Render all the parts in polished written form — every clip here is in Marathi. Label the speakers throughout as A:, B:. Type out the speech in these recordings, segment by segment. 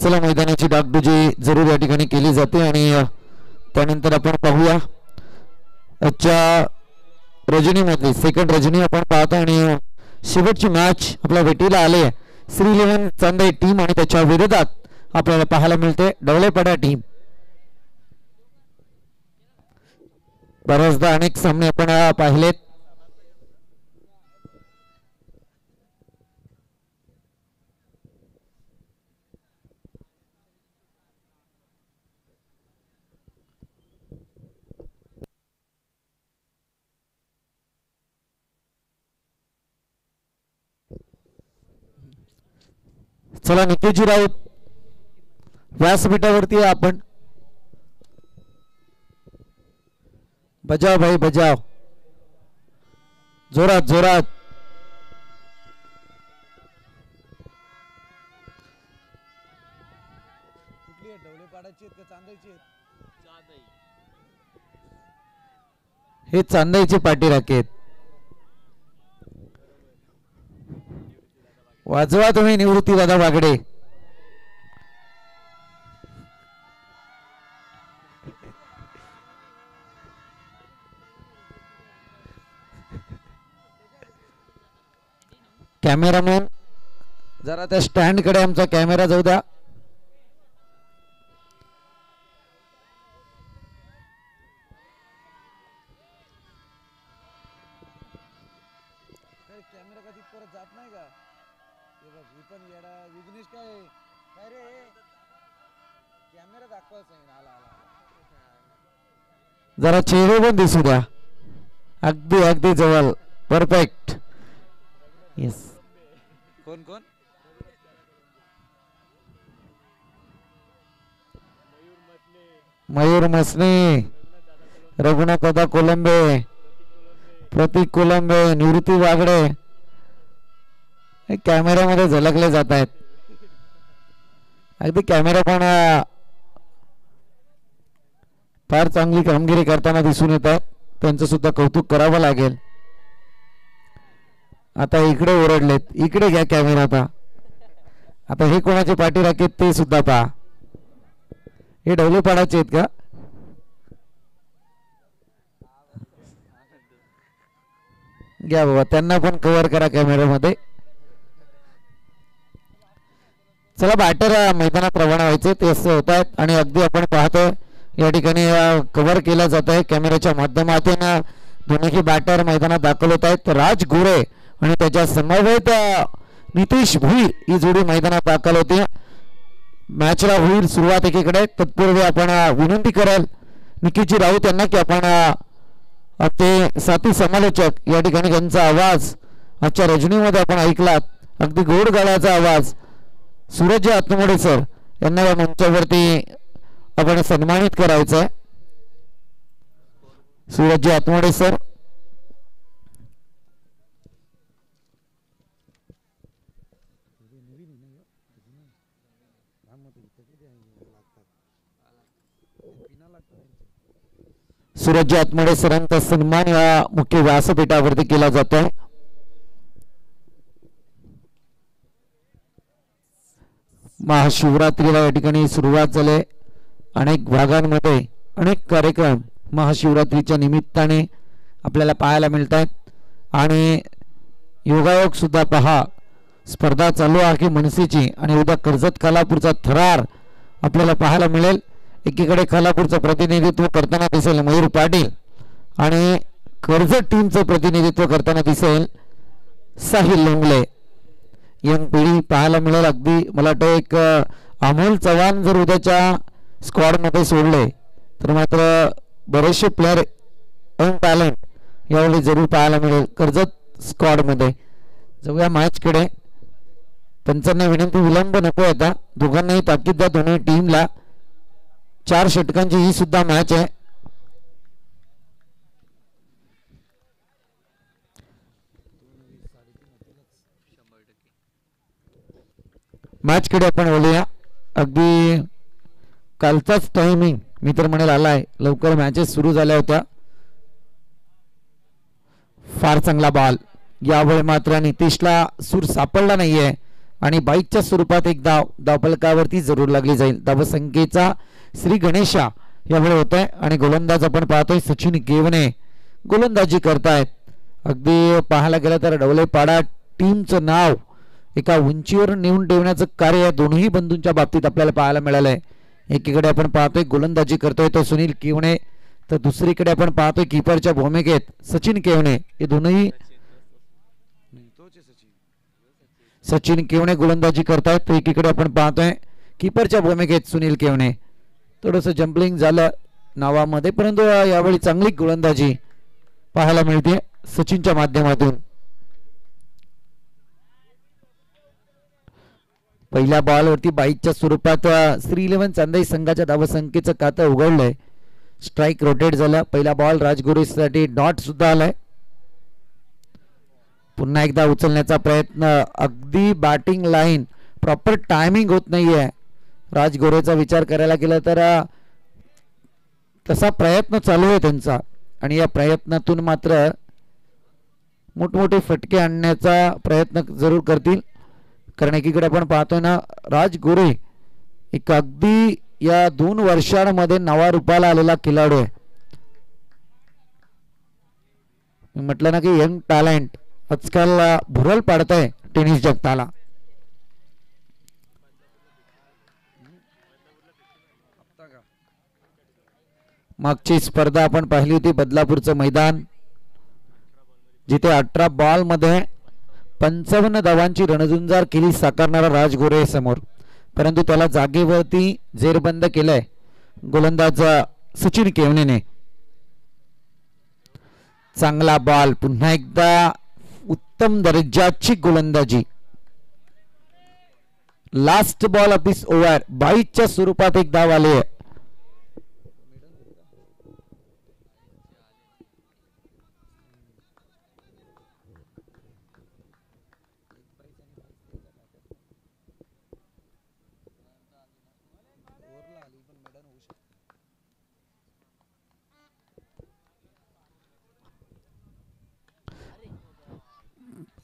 A: चला मैदानाची डागडुजी जरूर या ठिकाणी केली जाते आणि त्यानंतर आपण पाहूया आजच्या रजनीमध्ये सेकंड रजनी आपण पाहतो आणि शेवटची मॅच आपल्या भेटीला आली आहे. श्री11 चांदई टीम आणि त्याच्या विरोधात आपल्याला पाहायला मिळते डवळेपाडा टीम. बऱ्याचदा अनेक सामने आपण पाहिलेत. चला नितीजी राऊत व्यासपीठावरती आपण बजाव भाई बजाव जोरात जोरात. हे चांदईचे पाठी राखेत. वाजवा तुम्ही निवृत्ती दादा वागडे. कॅमेरामॅन जरा त्या स्टँड कडे आमचा कॅमेरा जाऊ द्या. जरा चेहरे पण दिसू द्या. अगदी अगदी जवळ परफेक्ट. येस. कोण कोण मयूर मसने रघुनाथ दादा कोलंबे प्रतीक कोलंबे निवृत्ती वागडे कॅमेऱ्यामध्ये झलकले जात आहेत. अगदी कॅमेरा पण फार चांगली कामगिरी करताना दिसून येत आहेत. त्यांचं सुद्धा कौतुक करावं लागेल. आता इकडे ओरडलेत. इकडे घ्या कॅमेरा. आता हे कोणाचे पाठी राखेत ते सुद्धा पहा. हे डवलेपाडाचे आहेत का? घ्या बाबा त्यांना पण कव्हर करा कॅमेऱ्यामध्ये. चला बॅटर मैदानात रवाना व्हायचे ते असं होत आहेत आणि अगदी आपण पाहतोय या ठिकाणी कव्हर केला जात आहे कॅमेऱ्याच्या माध्यमातून. दोन्ही बॅटर मैदानात दाखल होत आहेत. राज गोरे आणि त्याच्या समवेत नितीश भुईर ही जोडी मैदानात दाखल होती. मॅचला होईल सुरुवात एकीकडे. तत्पूर्वी आपण विनंती करेल नितीजी राऊत यांना की आपण ते साथी समालोचक या ठिकाणी त्यांचा आवाज आजच्या रजनीमध्ये आपण ऐकलात. अगदी गोड गळ्याचा आवाज सूरज आत्मोडे सर यांना या मंचावरती आपण सन्मानित करायचं आहे. सूरज आत्मोडे सर सूरज आत्मोडे सरांचा सन्मान या मुख्य व्यासपीठावरती केला जातोय. महाशिवरात्रीला या ठिकाणी सुरुवात झाली. अनेक भागांमध्ये अनेक कार्यक्रम महाशिवरात्रीच्या निमित्ताने आपल्याला पाहायला मिळत आहेत आणि योगायोग सुद्धा पहा. स्पर्धा चालू आहे मनसेची आणि उद्या कर्जत खालापूरचा थरार आपल्याला पाहायला मिळेल. एकीकडे खालापूरचं प्रतिनिधित्व करताना दिसेल मयूर पाटील आणि कर्जत टीमचं प्रतिनिधित्व करताना दिसेल साहिल लोंगले. यंग पिढी पाहायला मिळेल. अगदी मला वाटतं एक अमोल चव्हाण जर उद्याच्या स्क्वॉडमध्ये सोडले तर मात्र बरेचसे प्लेअर यंग टॅलेंट यावेळी जरूर पाहायला मिळेल कर्जत स्क्वॉडमध्ये. जाऊया मॅचकडे. पंचांना विनंती विलंब नको. आता दोघांनाही ताकीद द्या दोन्ही टीमला. 4 षटकांची ही सुद्धा मॅच आहे. मॅचकडे आपण बोलूया. अगदी कालचाच टायमिंग मी तर म्हणेल आलाय. लवकर मॅचेस सुरू झाल्या होत्या. फार चांगला बॉल. यावेळी मात्र नितीशला सूर सापडला नाहीये आणि 22च्या स्वरूपात एक धाव धावफलकावरती जरूर लागली जाईल. धावसंख्येचा श्री गणेशा यावेळी होत आहे आणि गोलंदाज आपण पाहतोय सचिन केवने गोलंदाजी करतायत. अगदी पाहायला गेलं तर डवलेपाडा टीमचं नाव एका उंचीवर नेऊन ठेवण्याचं कार्य या दोन्ही बंधूंच्या बाबतीत आपल्याला पाहायला मिळालंय. एकीकडे आपण पाहतोय गोलंदाजी करतोय तो सुनील केवणे, तर दुसरीकडे आपण पाहतोय कीपरच्या भूमिकेत सचिन केवणे. हे दोन्ही सचिन केवणे गोलंदाजी करतायत, तर एकीकडे आपण पाहतोय कीपरच्या भूमिकेत सुनील केवणे. थोडंसं जम्पलिंग झालं नावामध्ये, परंतु यावेळी चांगली गोलंदाजी पाहायला मिळते सचिनच्या माध्यमातून. पहिल्या बॉलवरती 22च्या स्वरूपात श्री 11 चांदई संघाच्या धावसंख्येचं खातं उघडलंय. स्ट्राईक रोटेट झाला. पहिला बॉल राजगुरूसाठी डॉट सुद्धा आलाय. पुन्हा एकदा उचलण्याचा प्रयत्न, अगदी बॅटिंग लाईन प्रॉपर टायमिंग होत नाहीये. राजगोरेचा विचार करायला गेला तर तसा प्रयत्न चालू आहे त्यांचा आणि या प्रयत्नातून मात्र मोठमोठे फटके आणण्याचा प्रयत्न जरूर करतील. कारण एकीकडे आपण पाहतोय ना राजगोरे एक अगदी या 2 वर्षांमध्ये नवा रूपाला आलेला खेळाडू आहे. म्हटलं ना की यंग टॅलेंट आजकाल भुरळ पाडत आहे टेनिस जगताला. मागची स्पर्धा आपण पाहिली होती बदलापूरचं मैदान, जिथे 18 बॉल मध्ये 55 धावांची रणझुंजार केली साकारणारा राजगोरे समोर, परंतु त्याला जागेवरती जेरबंद केलंय गोलंदाज सचिन केवनेने. चांगला बॉल, पुन्हा एकदा उत्तम दर्जाची गोलंदाजी. Last ball of this over 22च्या स्वरूपात एक धाव आली आहे.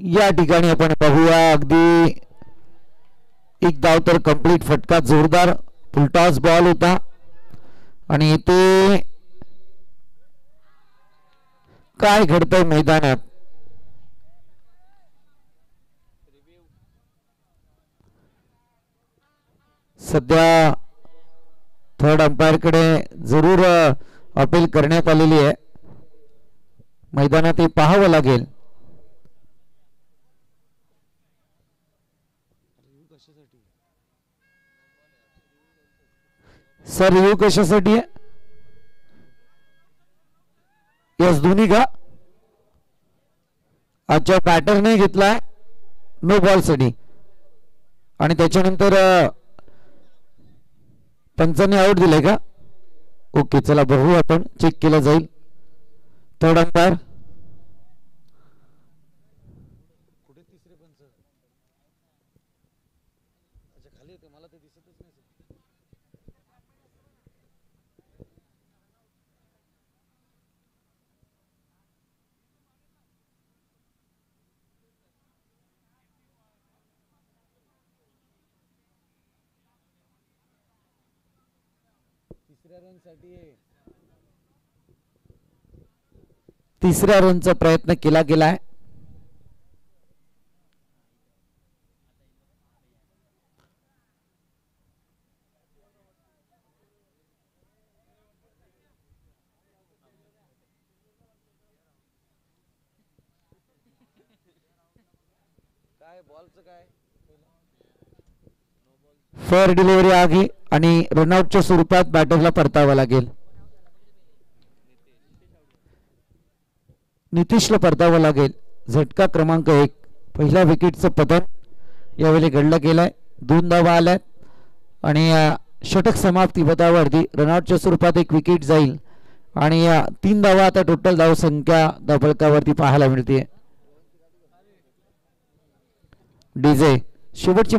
A: या ठिकाणी आपण पाहूया अगदी एक धाव तर कंप्लीट फटका, जोरदार फुलटॉस बॉल होता आणि इथे काय घडतंय मैदानात सध्या थर्ड अंपायर कडे जरूर अपील करण्यात आलेली आहे. मैदानात हे पाहावं लागेल. सर रिव्ह्यू कशासाठी आहे? यस दोन्ही का? अच्छा, बॅटर नाही घेतलाय नो बॉल साठी आणि त्याच्यानंतर पंचांनी आउट दिले का? ओके, चला बघू आपण, चेक केलं जाईल. थर्ड अंपायर तिसऱ्या रनचा प्रयत्न केला गेलाय. फेअर डिलिव्हरी आहे आणि रनआउटच्या स्वरूपात बॅटरला परतावा लागेल. नितीशला परतावा लागेल. झटका क्रमांक 1, पहिल्या विकेटचं पतन यावेळी घडलं गेलंय. 2 धावा आल्यात आणि षटक समाप्ती पदावरती रनआउटच्या स्वरूपात 1 विकेट जाईल आणि 3 धावा आता टोटल धावसंख्या धावफलकावरती पाहायला मिळते. डीजे शेवटची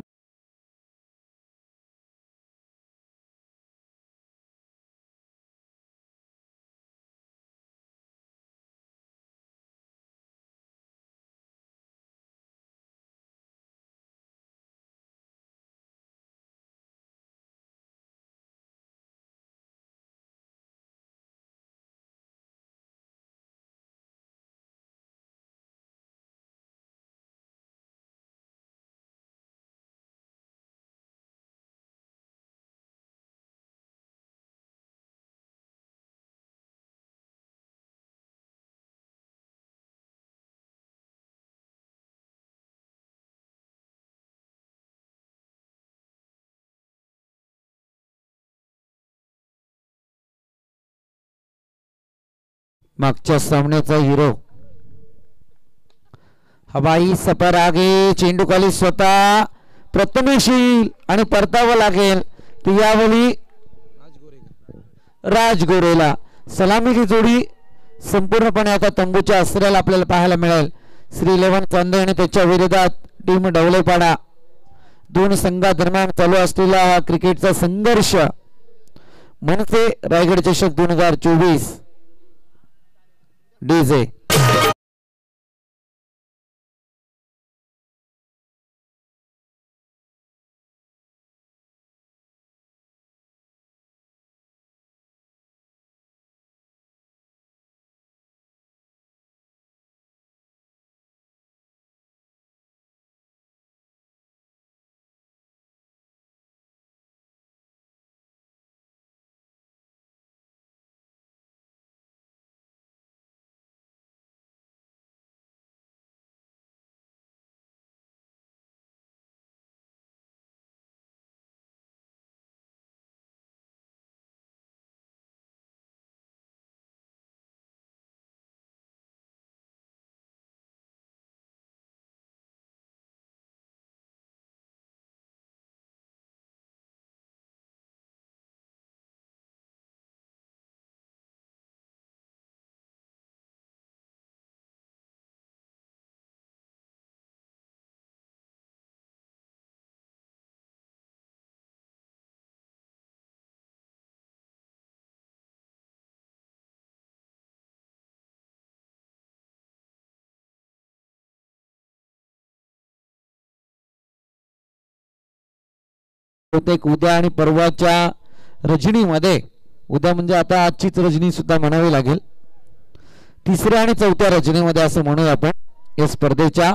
A: मागच्या सामन्याचा हिरो. हवाई सफर आगे, चेंडू खाली स्वतः प्रथमेश येईल आणि परतावं लागेल. ती यावेळी राजगोरेला. सलामीची जोडी संपूर्णपणे आता तंबूच्या अस्त्राला आपल्याला पाहायला मिळेल. श्री 11 चांदे आणि त्याच्या विरोधात टीम डवलेपाडा. दोन संघादरम्यान चालू असलेला हा क्रिकेटचा संघर्ष. मनसे रायगड चषक 2024 डीजे. बहुतेक उद्या आणि परवाच्या रजनीमध्ये, उद्या म्हणजे आता आजचीच रजनी सुद्धा म्हणावी लागेल, तिसऱ्या आणि चौथ्या रजनीमध्ये असं म्हणूया आपण या स्पर्धेच्या,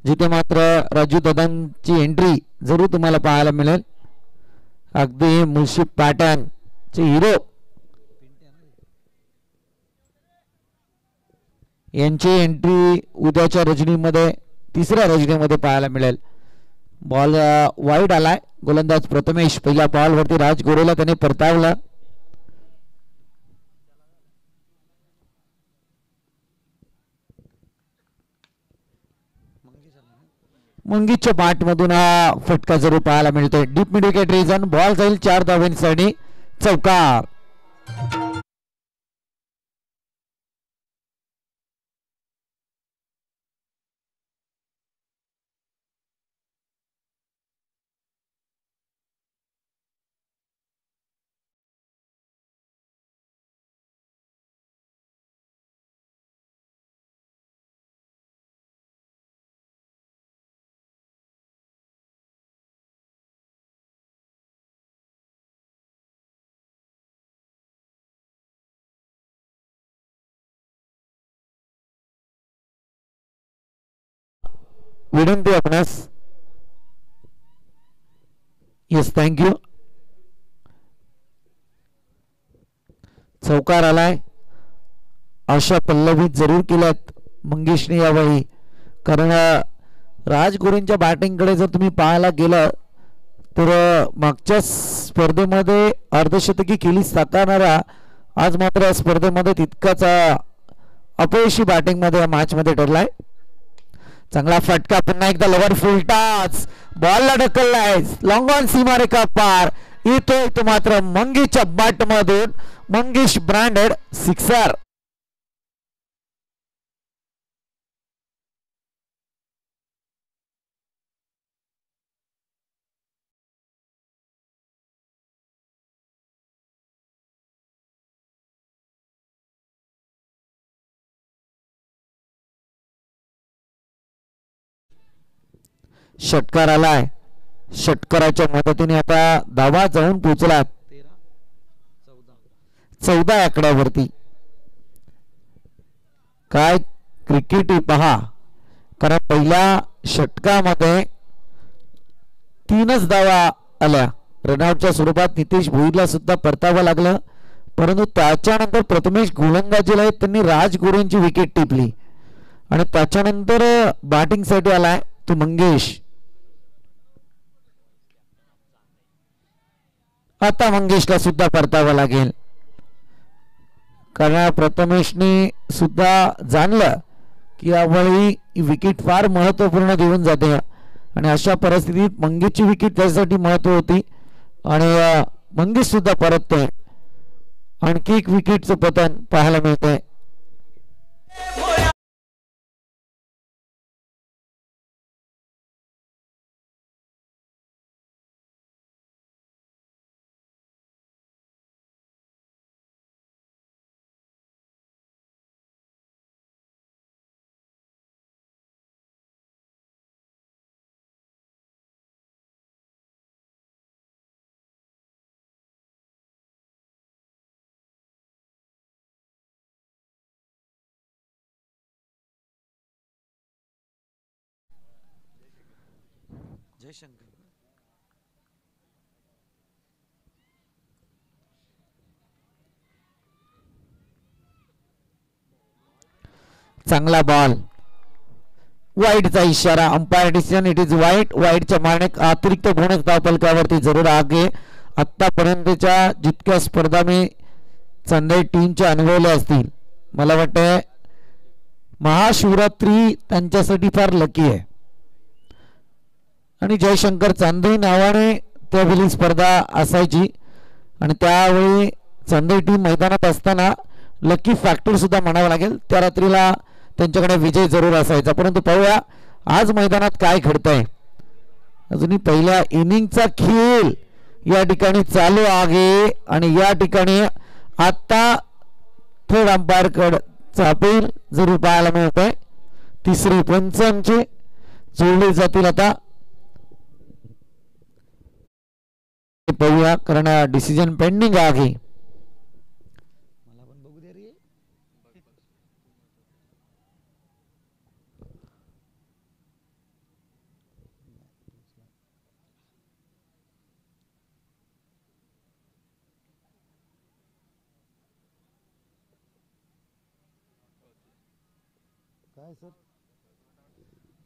A: जिथे मात्र राजू दादांची एंट्री जरूर तुम्हाला पाहायला मिळेल. अगदी मुळशी पॅटर्नचे हिरो यांची एंट्री उद्याच्या रजनीमध्ये, तिसऱ्या रजनीमध्ये पाहायला मिळेल. बॉल वाईड आलाय. गोलंदाज प्रथमेश पहिल्या बॉलवरती राजगोरेला त्याने परतावलं. मंगीच्या पाठमधून हा फटका जरूर पाहायला मिळतोय. Deep mid wicket reason. Ball जाईल 4 धावांसाठी. चौकार. विनंती आपणास. Yes, thank you. चौकार आलाय. आशा पल्लवीत जरूर केल्यात मंगेशने यावेळी, कारण राजगुरूंच्या बॅटिंगकडे जर तुम्ही पाहायला गेलं तर मागच्या स्पर्धेमध्ये अर्धशतकी केली साकारणारा आज मात्र या स्पर्धेमध्ये तितकाच अपयशी बॅटिंगमध्ये या मॅचमध्ये ठरलाय. चांगला फटका. पुन्हा एकदा लवर फुल टच. बॉलला ढकललाय लॉंग ऑन सीमारेखा पार. येतोय तो मात्र मंगेशच्या बॅटमधून. Mangesh branded sixer. षटकार आलाय. षटकाराच्या मदतीने आता धावा जाऊन पोहोचला 14 आकड्यावरती. काय क्रिकेट पहा, कारण पहिल्या षटकामध्ये 3च धावा आल्या. रनआउटच्या स्वरूपात नितेश भोईरला सुद्धा परतावं लागलं, परंतु त्याच्यानंतर प्रथमेश गोलंदाजीला त्यांनी राजगुरूंची विकेट टिपली आणि त्याच्यानंतर बॅटिंगसाठी आलाय तो मंगेश. आता मंगेशला सुद्धा परतावं लागेल. कारण प्रथमेशने सुद्धा जाणलं की यावेळी विकेट फार महत्त्वपूर्ण देऊन जाते आणि अशा परिस्थितीत मंगेशची विकेट त्यासाठी महत्त्व होती आणि मंगेश सुद्धा परततोय. आणखी एक विकेटचं पतन पाहायला मिळतंय. जयशंकर चांगला बॉल. वाईटचा इशारा. अंपायर डिसिजन इट इज वाईट. वाईटच्या मारणे अतिरिक्त बोनस धावफलकावरती जरूर आगे. आतापर्यंतच्या जितक्या स्पर्धा मी चांदेर टीमच्या अनुभवल्या असतील मला वाटतं महाशिवरात्री त्यांच्यासाठी फार लकी आहे. आणि जयशंकर चांदई नावाने त्यावेळी स्पर्धा असायची आणि त्यावेळी चांदई टीम मैदानात असताना लकी फॅक्टर सुद्धा म्हणावं लागेल. त्या रात्रीला त्यांच्याकडे विजय जरूर असायचा. परंतु पाहूया आज मैदानात काय घडतंय. अजूनही पहिल्या इनिंगचा खेळ या ठिकाणी चालू आहे आणि या ठिकाणी आता थर्ड अंपायर कडे अपील जरूर पाहायला मिळतंय. तिसरी पंच आमचे जोडले जातील आता. पाहूया कारण डिसिजन पेंडिंग आहे.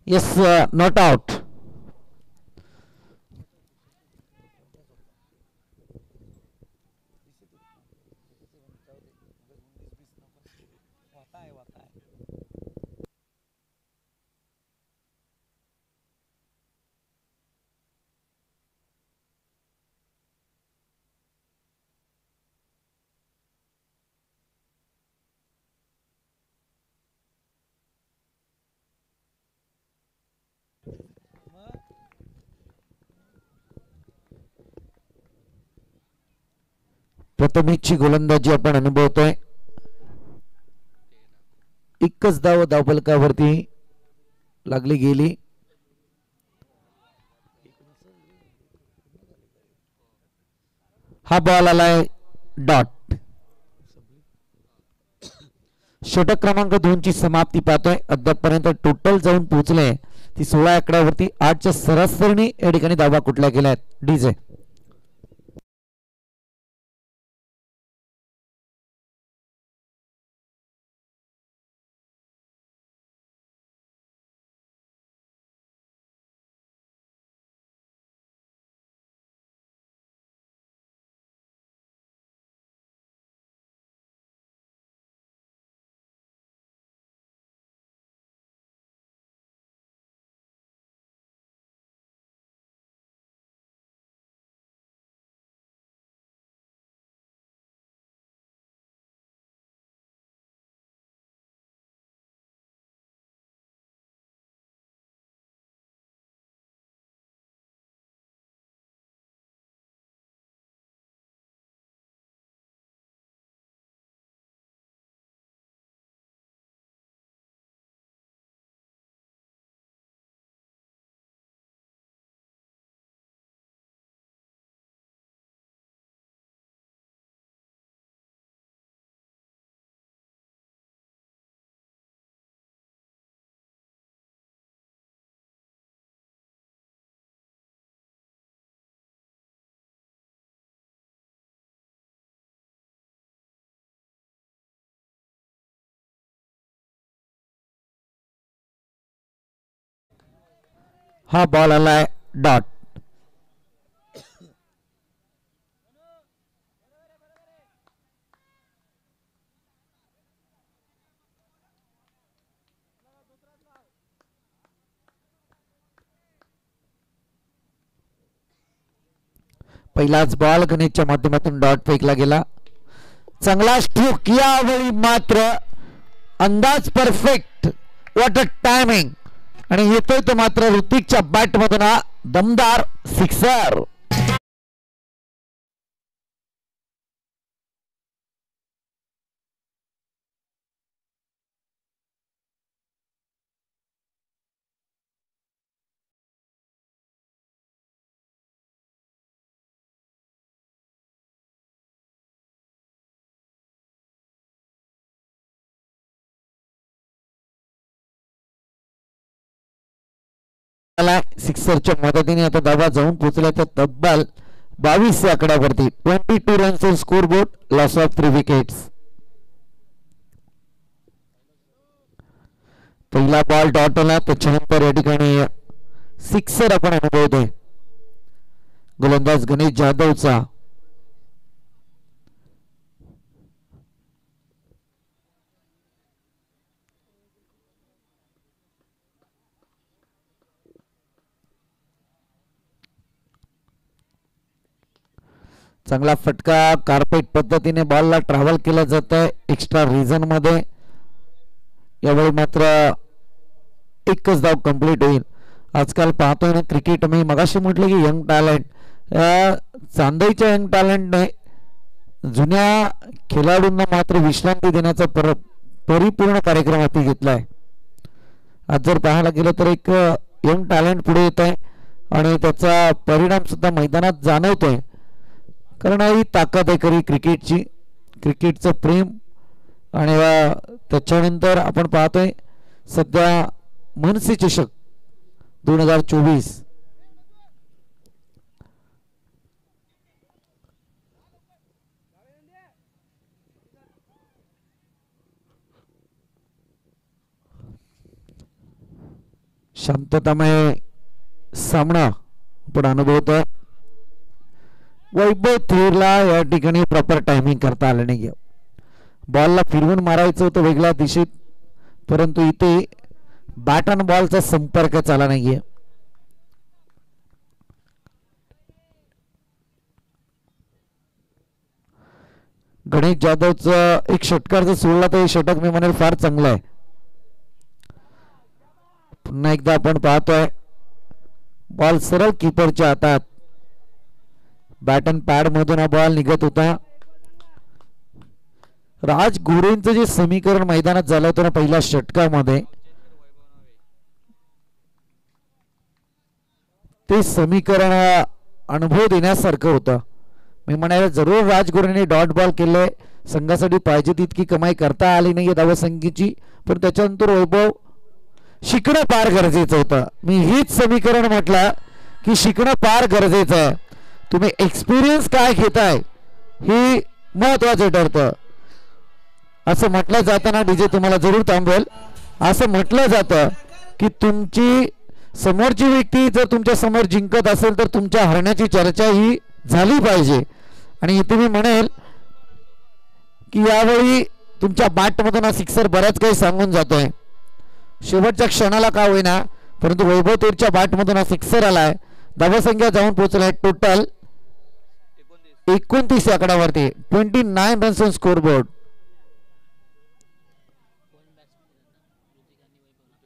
A: Yes, not out. प्रथमेशची गोलंदाजी आपण अनुभवतोय. एकच धाव धावफलकावरती लागली गेली. हा बॉल आलाय डॉट. षटक क्रमांक 2 ची समाप्ती पाहतोय. अद्यापपर्यंत टोटल जाऊन पोहोचले ती 16 आकड्यावरती. 8च्या सरासरीने या ठिकाणी धावा कुठल्या गेल्या आहेत. डीजे हा बॉल आलाय डॉट. पहिलाच बॉल गणेशच्या माध्यमातून डॉट फेकला गेला. चांगला स्ट्रोक यावेळी मात्र अंदाज परफेक्ट. What a timing. आणि येतोय तो मात्र ऋतिकच्या बॅट मधून हा दमदार सिक्सर. सिक्सरच्या मदतीने आता धावा जाऊन पोहोचल्या त्या तब्बल 22 या आकड्यावरती. 22 runs on score board. Loss of 3 wickets. पहिला बॉल डॉट आला त्याच्यानंतर या ठिकाणी सिक्सर आपण अनुभवतोय गोलंदाज गणेश जाधवचा. चांगला फटका कार्पेट पद्धतीने बॉलला ट्रॅव्हल केलं जात आहे एक्स्ट्रा रिजन मध्ये. यावेळी मात्र एकच धाव कंप्लीट होईल. आजकाल पाहतोय ना क्रिकेट, मी मगाशी म्हटलं की यंग टॅलेंट, चांदईच्या यंग टॅलेंटने जुन्या खेळाडूंना मात्र विश्रांती देण्याचा परिपूर्ण कार्यक्रम हाती घेतलाय. आज जर पाहायला गेलं तर एक यंग टॅलेंट पुढे येत आहे आणि त्याचा परिणाम सुद्धा मैदानात जाणवतोय. कारण ही ताकद आहे खरी क्रिकेटची, क्रिकेटचं प्रेम. आणि त्याच्यानंतर आपण पाहतोय सध्या मनसे चषक 2024. शांततामय सामना आपण अनुभवतोय. वैभव थोरला या ठिकाणी प्रॉपर टायमिंग करता आलं नाही. बॉलला फिरवून मारायचं होतं वेगळ्या दिशेत, परंतु इथे बॅट आणि बॉलचा संपर्क झाला नाहीये. गणेश जाधवचं एक षटकार जर सोडला तर हे षटक मी म्हणेल फार चांगलं आहे. पुन्हा एकदा आपण पाहतोय बॉल सरळ कीपरच्या हातात. बॅट अँड पॅड मधून हा बॉल निघत होता. राज गोरेंचं जे समीकरण मैदानात झालं होतं ना पहिल्या षटकामध्ये, ते समीकरण अनुभव देण्यासारखं होतं. मी म्हणाले जरूर राज गोरेंनी डॉट बॉल केले, संघासाठी पाहिजे तितकी कमाई करता आली नाही धावसंख्येची, पण त्याच्यानंतर वैभव शिकणं फार गरजेचं होतं. मी हीच समीकरण म्हटलं की शिकणं फार गरजेचं आहे. तुम्ही एक्सपिरियन्स काय घेताय हे महत्वाचं ठरतं. असं म्हटलं जातं ना, डीजे तुम्हाला जरूर थांबवेल, असं म्हटलं जातं की तुमची समोरची व्यक्ती जर तुमच्या समोर जिंकत असेल तर तुमच्या हरण्याची चर्चा ही झाली पाहिजे. आणि इथे मी म्हणेल की यावेळी तुमच्या बॅटमधून हा सिक्सर बऱ्याच काही सांगून जातोय. शेवटच्या क्षणाला का होईना, परंतु वैभव थोरच्या बॅटमधून हा सिक्सर आलाय. धावसंख्या जाऊन पोहोचलाय टोटल 29 आकड्यावरती. 29 runs on score board.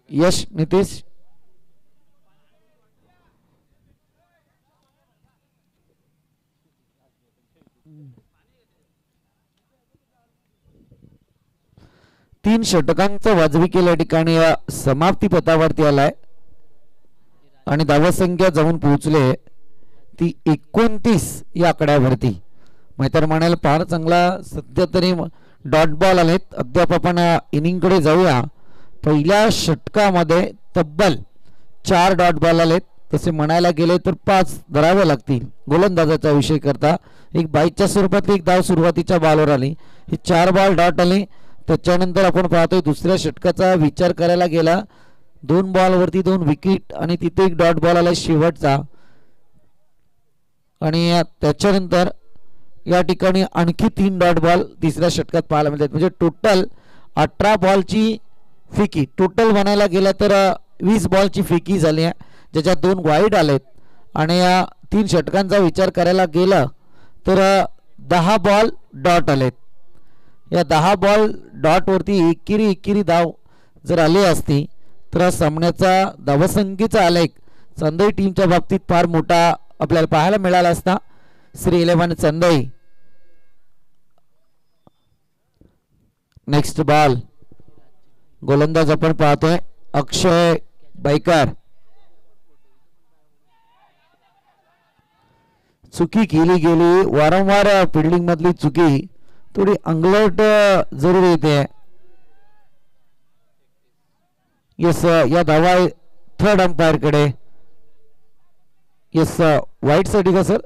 A: Yash Nitish तीन षटकांचं वाजवी केल्या ठिकाणी समाप्ती पथावरती आलाय आणि धावसंख्या जाऊन पोहोचले ती 29 या आकड्यावरती. मैत्र म्हणायला फार चांगला सध्या तरी डॉट बॉल आलेत. अद्याप आपण इनिंगकडे जाऊया. पहिल्या षटकामध्ये तब्बल 4 डॉट बॉल आलेत. तसे म्हणायला गेले तर 5 धरावे लागतील. गोलंदाजाचा विषय करता एक बाईकच्या स्वरूपातली एक धाव सुरुवातीच्या बॉलवर आली. ही 4 बॉल डॉट आली. त्याच्यानंतर आपण पाहतोय दुसऱ्या षटकाचा विचार करायला गेला 2 बॉलवरती 2 विकेट आणि तिथे एक डॉट बॉल आला शेवटचा. आणि त्याच्यानंतर या ठिकाणी आणखी 3 डॉट बॉल तिसऱ्या षटकात पाहायला मिळतात. म्हणजे टोटल 18 बॉलची फेकी. टोटल म्हणायला गेलं तर 20 बॉलची फेकी झाली आहे, ज्याच्यात 2 वाईड आलेत आणि 3 षटकांचा विचार करायला गेला तर 10 बॉल डॉट आलेत. या 10 बॉल डॉटवरती एकेरी धाव जर आली असती तर सामन्याचा धावसंख्येचा आलेख चंदई टीमच्या बाबतीत फार मोठा आपल्याला पाहायला मिळाला असता. श्री 11 चंदई. Next ball. गोलंदाज आपण पाहतोय अक्षय बैकर. चुकी केली गेली, वारंवार फिल्डिंग मधली चुकी थोडी अंगलट जरूर येते. यस, या धावा थर्ड अंपायर कडे. यस, वाईट साठी का सर?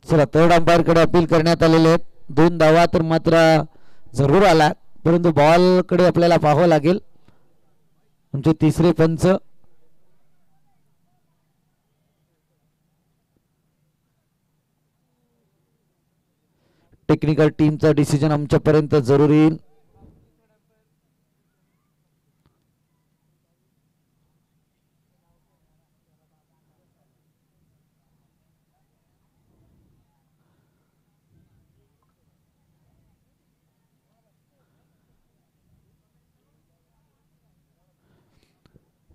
A: चला, थर्ड अंपायर कडे अपील करण्यात आलेले आहेत. 2 धावा तर मात्र जरूर आला, परंतु बॉल कडे आपल्याला पाहावं लागेल. म्हणजे तिसरे पंच. टेक्निकल टीमचा डिसिजन आमच्यापर्यंत जरूर येईल.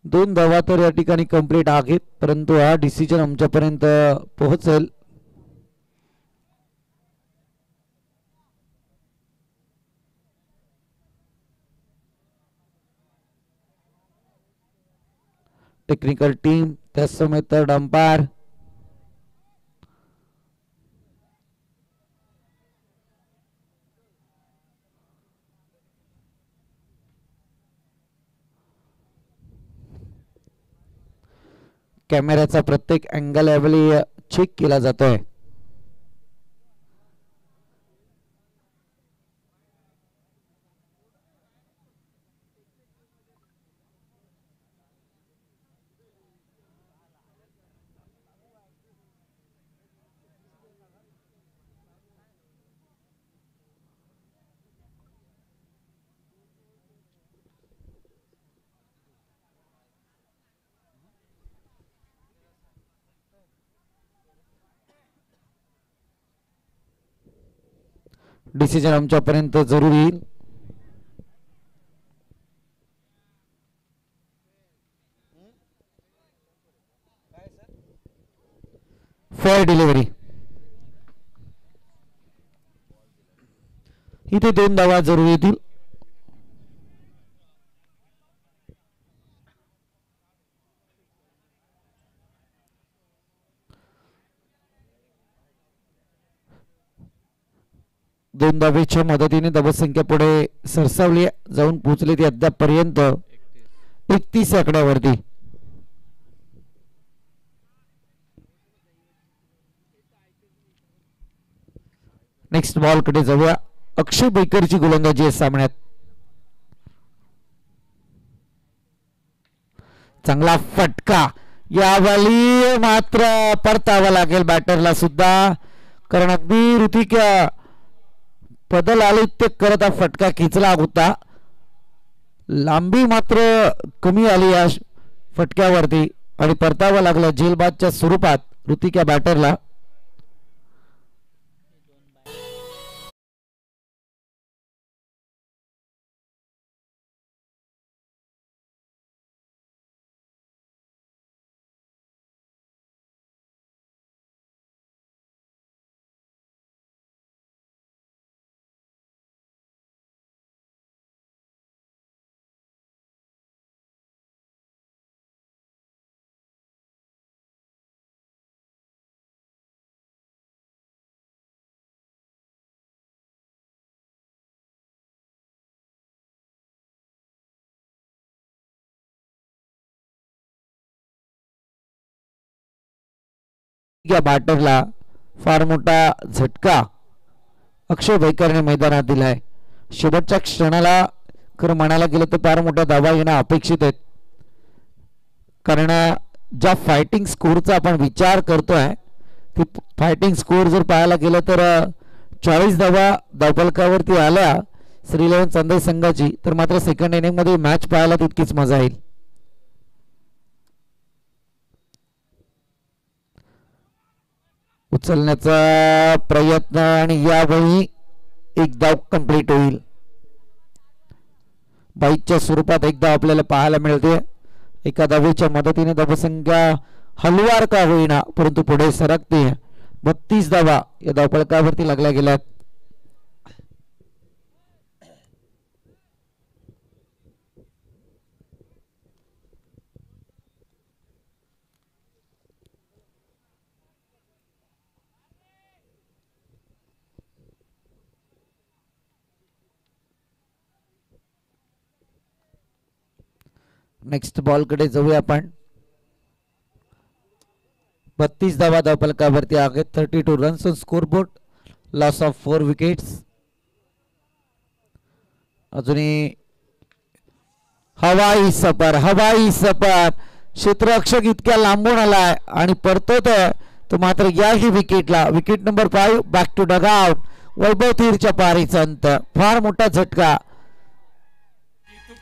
A: दोन धावा तर या ठिकाणी कंप्लीट आहेत, परंतु हा डिसिजन आमच्यापर्यंत पोहोचेल. टेक्निकल टीम त्याच समय थर्ड अंपायर. कॅमेऱ्याचा प्रत्येक अँगल अवेलेबल चेक केला जातोय. डिसिजन आमच्यापर्यंत जरूर येईल. Fair delivery. इथे 2 धावा जरूर येतील. दोन धावेच्या मदतीने धावसंख्या पुढे सरसावली जाऊन पोहोचली ती अद्याप पर्यंत 31 आकड्यावरती. नेक्स्ट बॉल कडे जाऊया. अक्षय बैकरची गोलंदाजी आहे सामन्यात. चांगला फटका. यावेळी मात्र परतावा लागेल बॅटरला सुद्धा, कारण अगदी ऋतिक बदल आले ते करत हा फटका खेचला होता. लांबी मात्र कमी आली या फटक्यावरती आणि परतावा लागला झेलबादच्या स्वरूपात ऋतिक या बॅटरला. या बॅटरला फार मोठा झटका अक्षय बैकरने मैदानात दिलाय. शेवटच्या क्षणाला खरं म्हणायला गेलं तर फार मोठ्या धावा येणं अपेक्षित आहेत, कारण ज्या फायटिंग स्कोरचा आपण विचार करतोय ती फायटिंग स्कोर जर पाहायला गेलं तर 40 धावा धावफलकावरती आल्या श्री 11 चंदई संघाची, तर मात्र सेकंड इनिंग मध्ये मॅच पाहायला तितकीच मजा येईल. उचलण्याचा प्रयत्न आणि यावेळी एक धाव कंप्लीट होईल. बाईकच्या स्वरूपात एक धाव आपल्याला पाहायला मिळते. एका धावेच्या मदतीने धावसंख्या हलवार का होईना परंतु पुढे सरकते. 32 धावा या धावफलकावरती लागल्या गेल्यात. नेक्स्ट बॉल कडे जाऊया आपण. 32 धावा धावफलकावरती आहेत. 32 runs on scoreboard. Loss of 4 wickets. अजूनही हवाई सफर क्षेत्ररक्षक इतक्या लांबून आलाय आणि परतोय तो मात्र याही विकेटला. Wicket number 5 back to dugout. Vaibhav थीरच्या पारीचा अंत. फार मोठा झटका.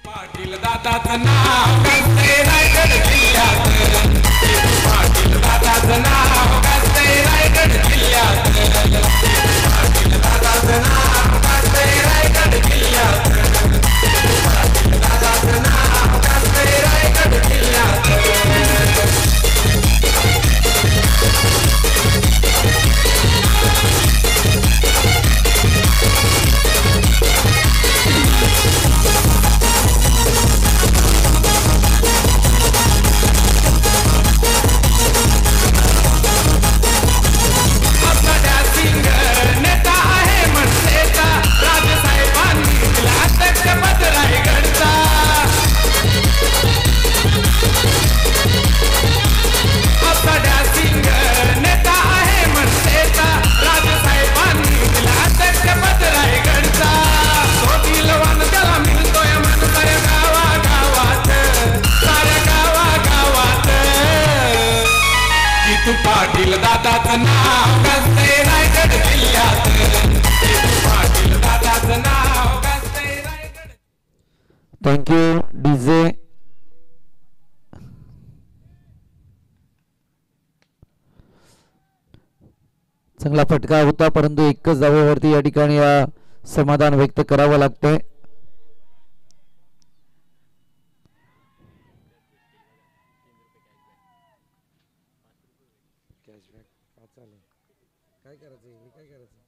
A: पाटील दादाचं नाव गाजतंय रायगड जिल्ह्यात. पाटील दादाचं नाव गाजतंय रायगड जिल्ह्यात. पाटील दादाचं नाव गाजतंय रायगड जिल्ह्यात. पाटील दादाचं नाव गाजतंय रायगड जिल्ह्यात. पाटील दादाचं नाव गाजतंय रायगड जिल्ह्यात. पाटील दादाचं नाव गाजतंय रायगड. Thank you DJ. चांगला फटका होता परंतु एकच धावेवरती या ठिकाणी समाधान व्यक्त करावं लागतंय. काय करायचं हे काय करायचं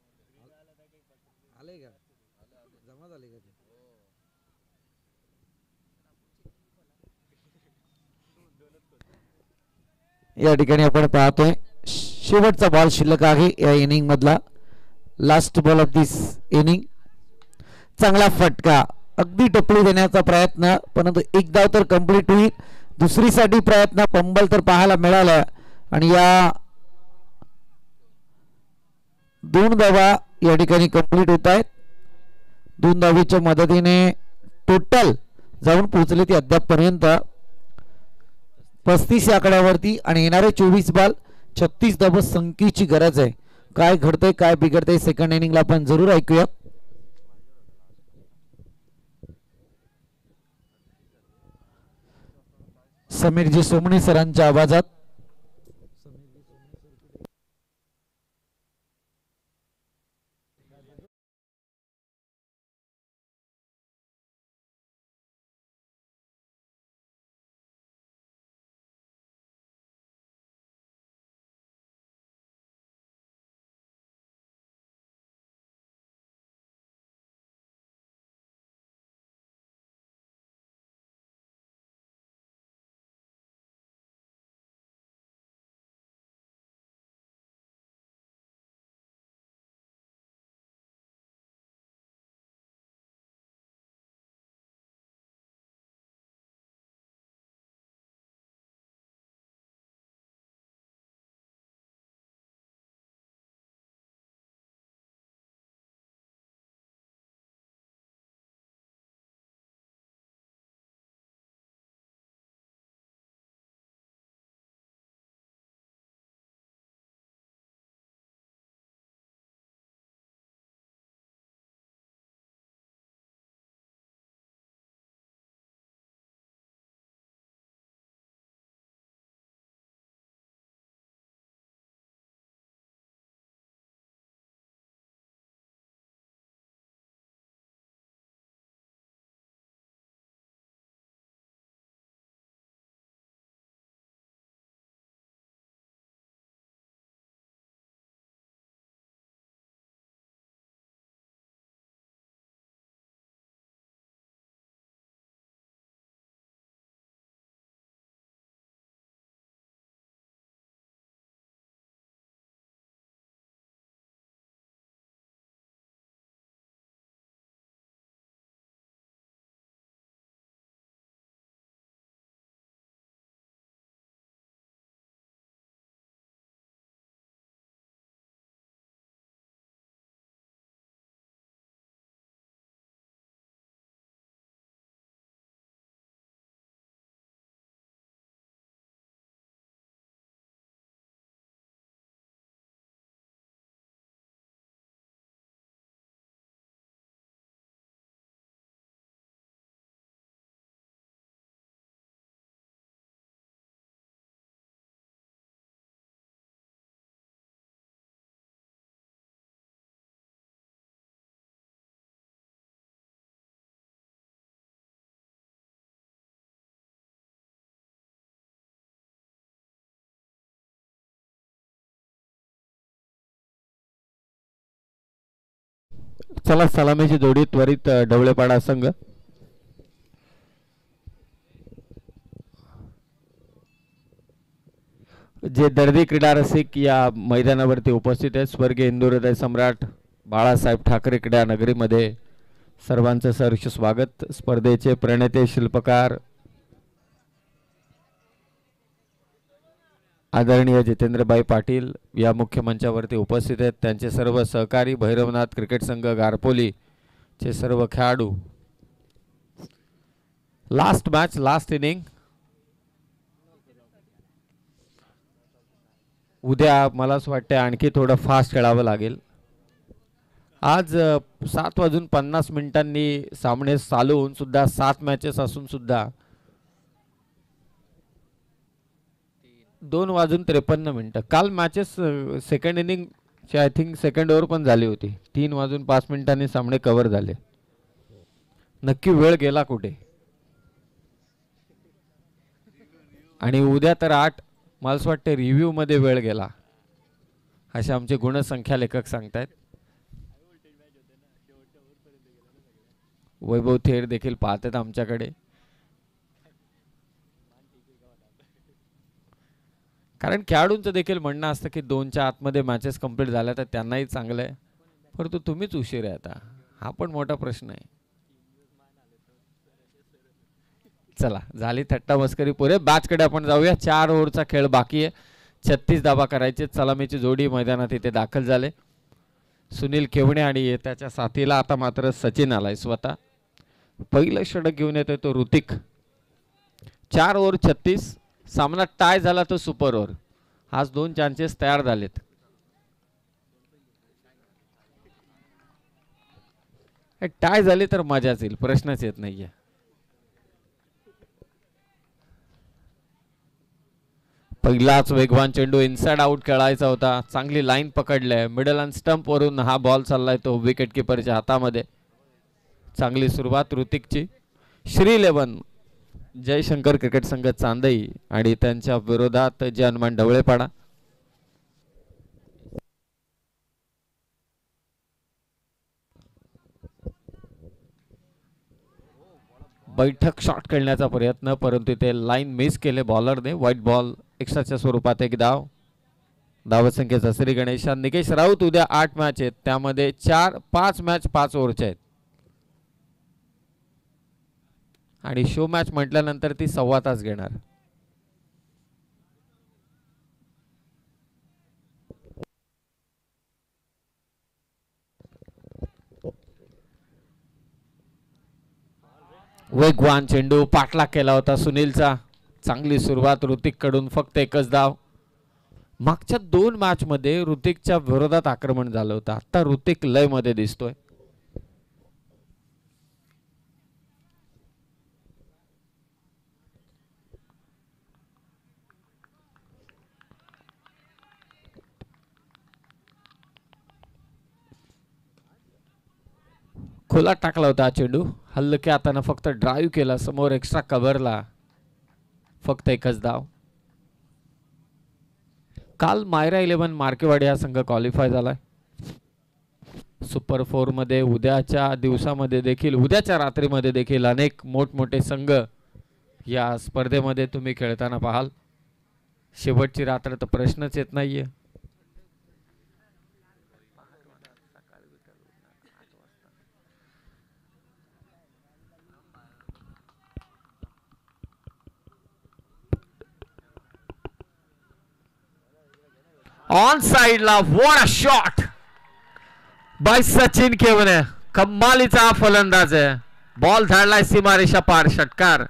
A: आले का जमा झाले का या ठिकाणी आपण पाहतोय शेवटचा बॉल शिल्लक आहे या इनिंग मधला. Last ball of this inning. चांगला फटका. अगदी टपली देण्याचा प्रयत्न परंतु एक धाव तर कंप्लीट होईल. दुसरीसाठी प्रयत्न पंबल तर पाहायला मिळाला आणि या 2 धावा या ठिकाणी कंप्लीट होत आहेत. 2 धावीच्या मदतीने टोटल जाऊन पोहोचले ती अद्यापपर्यंत 35 या आकड्यावरती आणि येणारे 24 बॉल 36 धावा संख्येची गरज आहे. काय घडतंय काय बिघडतंय सेकंड इनिंगला आपण जरूर ऐकूया. समीरजी सोमणी सरांच्या आवाजात.
B: चला सलामीची जोडी त्वरित ढवळेपाडा संघ. जे दर्दी क्रीडा रसिक या मैदानावरती उपस्थित आहेत, स्वर्गीय हिंदू हृदय सम्राट बाळासाहेब ठाकरे क्रीडा नगरीमध्ये सर्वांचं सहर्ष स्वागत. स्पर्धेचे प्रणेते शिल्पकार आदरणीय जितेंद्रभाई पाटील या मुख्य मंचावरती उपस्थित आहेत. त्यांचे सर्व सहकारी भैरवनाथ क्रिकेट संघ गारपोली चे सर्व खेळाडू. Last match, last inning. उद्या मला असं वाटतं आणखी थोडं फास्ट खेळावं लागेल. आज 7:50 सामने चालू होऊन सुद्धा 7 मॅचेस असून सुद्धा 2:53. काल मॅचेस सेकंड इनिंगचे आय थिंक सेकंड ओव्हर पण झाली होती. 3:05 सामने कव्हर झाले. नक्की वेळ गेला कुठे? आणि उद्या तर 8 मला असं वाटतं रिव्ह्यू मध्ये वेळ गेला असे आमचे गुणसंख्या लेखक सांगतायत. वैभव थेर देखील पाहतात आमच्याकडे. कारण खेळाडूंचं देखील म्हणणं असतं की 2च्या आतमध्ये मॅचेस कंप्लीट झाल्या तर त्यांनाही चांगलं आहे, परंतु तुम्हीच उशीर आहे. आता हा पण मोठा प्रश्न आहे. चला झाली थट्टा मस्करी पुरे. बॅचकडे आपण जाऊया. 4 ओव्हरचा खेळ बाकी आहे. 36 धावा करायचे. सलामीची जोडी मैदानात इथे दाखल झाले. सुनील केवणे आणि त्याच्या साथीला आता मात्र सचिन आलाय स्वतः. पहिलं षटक घेऊन येतोय तो ऋतिक. 4 ओव्हर 36. सामना टाय झाला तो सुपर ओव्हर. आज 2 चान्सेस तयार झालेत. टाय झाली तर मजाच येईल, प्रश्नच येत नाहीये. पहिलाच वेगवान चेंडू इनसाइड आउट खेळायचा होता. चांगली लाईन पकडले. मिडल अँड स्टंप वरून हा बॉल चाललाय तो विकेट किपरच्या हातामध्ये. चांगली सुरुवात ऋतिकची. श्री 11 जयशंकर क्रिकेट संघ चांदई आणि त्यांच्या विरोधात जे हनुमान ढवळेपाडा. बैठक शॉट खेळण्याचा प्रयत्न, परंतु ते लाईन मिस केले बॉलरने. White ball. एक्स्ट्राच्या स्वरूपात एक धाव. धावसंख्येचा श्री गणेशा. निकेश राऊत उद्या 8 मॅच आहेत, त्यामध्ये 5 मॅच 5 ओव्हरच्या आहेत. आणि शो मॅच म्हटल्यानंतर ती 1.25 तास घेणार. वेगवान चेंडू पाठलाग केला होता सुनीलचा. चांगली सुरुवात ऋतिक कडून. फक्त एकच धाव. मागच्या 2 मॅच मध्ये ऋतिकच्या विरोधात आक्रमण झालं होतं. आता ऋतिक लय मध्ये दिसतोय. खोला टाकला होता चेंडू. हलक्या हाताने फक्त ड्राईव्ह केला समोर एक्स्ट्रा कव्हरला. फक्त एकच धाव. काल मायरा 11 मार्केवाडी हा संघ क्वालिफाय झालाय सुपर 4 मध्ये. उद्याच्या दिवसामध्ये देखील, उद्याच्या रात्रीमध्ये देखील अनेक मोठमोठे संघ या स्पर्धेमध्ये तुम्ही खेळताना पाहाल. शेवटची रात्र तर प्रश्नच येत नाहीये. ऑन साइड ला what a shot by Sachin केवने. कमालीचा फलंदाज आहे. बॉल झाडलाय सीमारेषा पार. षटकार.